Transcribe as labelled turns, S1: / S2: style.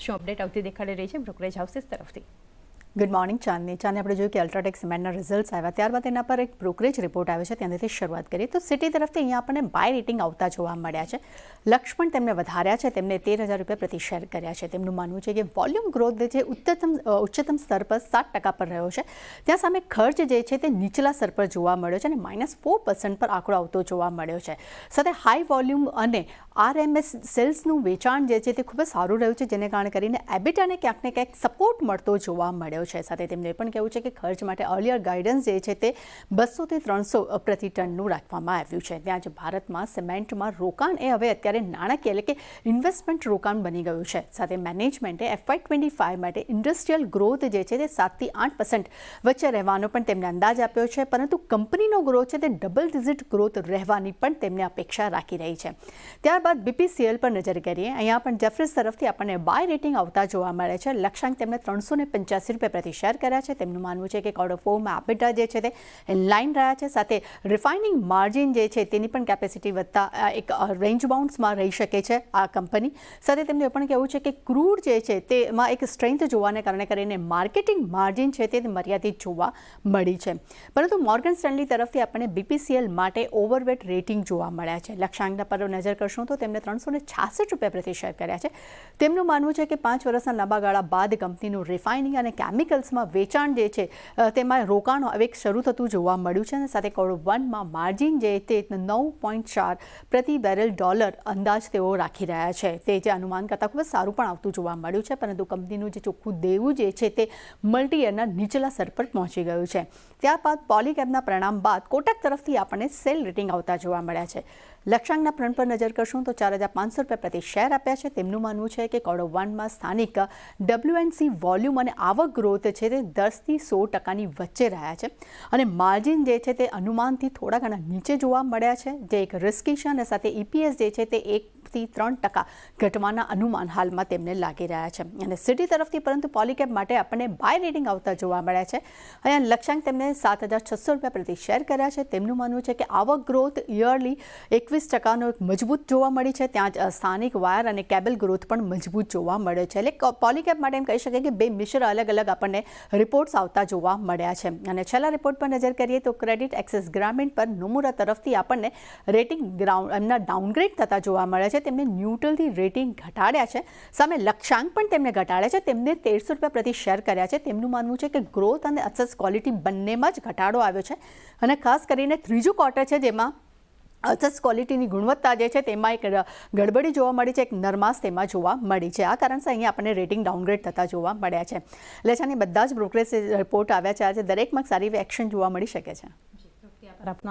S1: શું અપડેટ આવતી દેખાડી રહી છે બ્રોકરેજ હાઉસીસ તરફથી?
S2: ગુડ મોર્નિંગ ચાંદની આપણે જોયું કે અલ્ટ્રાટેક સિમેન્ટના રિઝલ્ટ્સ આવ્યા, ત્યારબાદ એના પર એક બ્રોકરેજ રિપોર્ટ આવ્યો છે, ત્યાંથી શરૂઆત કરીએ તો સિટી તરફથી અહીંયા આપણને બાય રેટિંગ આવતા જોવા મળ્યા છે. લક્ષ પણ તેમને વધાર્યા છે, તેમને 13,000 રૂપિયા પ્રતિ શેર કર્યા છે. તેમનું માનવું છે કે વોલ્યુમ ગ્રોથ જે ઉચ્ચતમ સ્તર પર 7% પર રહ્યો છે, ત્યાં સામે ખર્ચ જે છે તે નીચલા સ્તર પર જોવા મળ્યો છે અને -4% પર આંકડો આવતો જોવા મળ્યો છે. સાથે હાઈ વોલ્યુમ અને RMS સેલ્સનું વેચાણ જે છે તે ખૂબ જ સારું રહ્યું છે, જેને કારણે કરીને એબિટાને ક્યાંક ને ક્યાંક સપોર્ટ મળતો જોવા મળ્યો છે. સાથે તેમને પણ કહેવું છે કે ખર્ચ માટે અર્લિયર ગાઈડન્સ જે છે તે 200 થી 300 પ્રતિ ટનનું રાખવામાં આવ્યું છે. ત્યાં જ ભારતમાં સિમેન્ટમાં રોકાણ એ હવે અત્યારે નાણાકીય એટલે કે ઇન્વેસ્ટમેન્ટ રોકાણ બની ગયું છે. સાથે મેનેજમેન્ટે FY25 માટે ઇન્ડસ્ટ્રીયલ ગ્રોથ જે છે તે 7 થી 8% વચ્ચે રહેવાનો પણ તેમને અંદાજ આપ્યો છે, પરંતુ કંપનીનો ગ્રોથ છે તે ડબલ ડિજિટ ગ્રોથ રહેવાની પણ તેમને અપેક્ષા રાખી રહી છે. ત્યારબાદ BPCL પર નજર કરીએ. અહીંયા પણ જેફરીઝ તરફથી આપણને બાય રેટિંગ આવતા જોવા મળે છે. લક્ષ્યાંક તેમને 385 રૂપિયા પ્રતિ શેર કર્યા છે. તેમનું માનવું છે કે Q4માં એબિટા જે છે તે ઇનલાઇન રહ્યા છે. સાથે રિફાઇનિંગ માર્જિન જે છે તેની પણ કેપેસિટી વધતા એક રેન્જ બાઉન્ડ્સમાં રહી શકે છે આ કંપની. સાથે તેમનું એ પણ કહેવું છે કે ક્રૂડ જે છે તેમાં એક સ્ટ્રેન્થ જોવાને કારણે કરીને માર્કેટિંગ માર્જિન છે તે મર્યાદિત જોવા મળી છે. પરંતુ મોર્ગન સ્ટેનલી તરફથી આપણને BPCL માટે ઓવરવેટ રેટિંગ જોવા મળ્યા છે. લક્ષ્યાંકના પર નજર કરશું તો તેમને 366 રૂપિયા પ્રતિ શેર કર્યા છે. તેમનું માનવું છે કે 5 વર્ષના લાંબા ગાળા બાદ કંપનીનું રિફાઇનિંગ અને કેમિકલ્સમાં વેચાણ જે છે તેમાં રોકાણ હવે શરૂ થતું જોવા મળ્યું છે અને સાથે Q1માં માર્જિન જે તે 9.4 પ્રતિ બેરલ ડોલર અંદાજ તેઓ રાખી રહ્યા છે. તે જે અનુમાન કરતાં ખૂબ જ સારું પણ આવતું જોવા મળ્યું છે, પરંતુ કંપનીનું જે ચોખ્ખું દેવું જે છે તે મલ્ટી યરના નીચલા સ્તર પર પહોંચી ગયું છે. ત્યારબાદ પોલીકેબના પરિણામ બાદ કોટક તરફથી આપણને સેલ રેટિંગ આવતા જોવા મળ્યા છે. લક્ષ્યાંકના ફ્રન્ટ પર નજર કરશું તો 4,500 રૂપિયા પ્રતિ શેર આપ્યા છે. તેમનું માનવું છે કે Q1માં સ્થાનિક WNC વોલ્યુમ અને આવક ગ્રોથ છે તે 10 થી 100% વચ્ચે રહ્યા છે અને માર્જિન જે છે તે અનુમાનથી થોડા ઘણા નીચે જોવા મળ્યા છે, જે એક રિસ્કી છે. અને સાથે EPS જે છે તે 1 થી 3% ઘટવાના અનુમાન હાલમાં તેમને લાગી રહ્યા છે. અને સિટી તરફથી પરંતુ પોલીકેબ માટે આપણને બાય રેટિંગ આવતા જોવા મળ્યા છે. અહીંયા લક્ષ્યાંક તેમને 7,600 રૂપિયા પ્રતિ શેર કર્યા છે. તેમનું માનવું છે કે આવક ગ્રોથ યરલી 21% એક મજબૂત જોવા મળી છે. ત્યાં જ સ્થાનિક વાયર અને કેબલ ગ્રોથ પણ મજબૂત જોવા મળ્યો છે. એટલે પોલીકેબ માટે એમ કહી શકાય કે બે મિશ્ર અલગ અલગ આપણને રિપોર્ટ્સ આવતા જોવા મળ્યા છે. અને છેલ્લા રિપોર્ટ પર નજર કરીએ તો ક્રેડિટ એક્સિસ ગ્રામીણ પર નોમુરા તરફથી આપણને રેટિંગ એમના ડાઉનગ્રેડ થતા જોવા મળ્યા છે. તેમને ન્યુટ્રલથી રેટિંગ ઘટાડ્યા છે. સામે લક્ષ્યાંક પણ તેમને ઘટાડ્યા છે. તેમને 1300 રૂપિયા પ્રતિ શેર કર્યા છે. તેમનું માનવું છે કે ગ્રોથ અને અસેટ્સ ક્વોલિટી બંનેમાં જ ઘટાડો આવ્યો છે અને ખાસ કરીને ત્રીજું ક્વાર્ટર છે જેમાં અસેટ્સ ક્વોલિટીની ગુણવત્તા જે છે તેમાં એક ગડબડી જોવા મળી છે, એક નરમાશ તેમાં જોવા મળી છે. આ કારણથી અહીંયા આપણને રેટિંગ ડાઉનગ્રેડ થતા જોવા મળ્યા છે. એટલે છે બધા જ બ્રોકરેજ રિપોર્ટ આવ્યા છે આજે દરેકમાં સારી એવી એક્શન જોવા મળી શકે છે.
S1: આપનો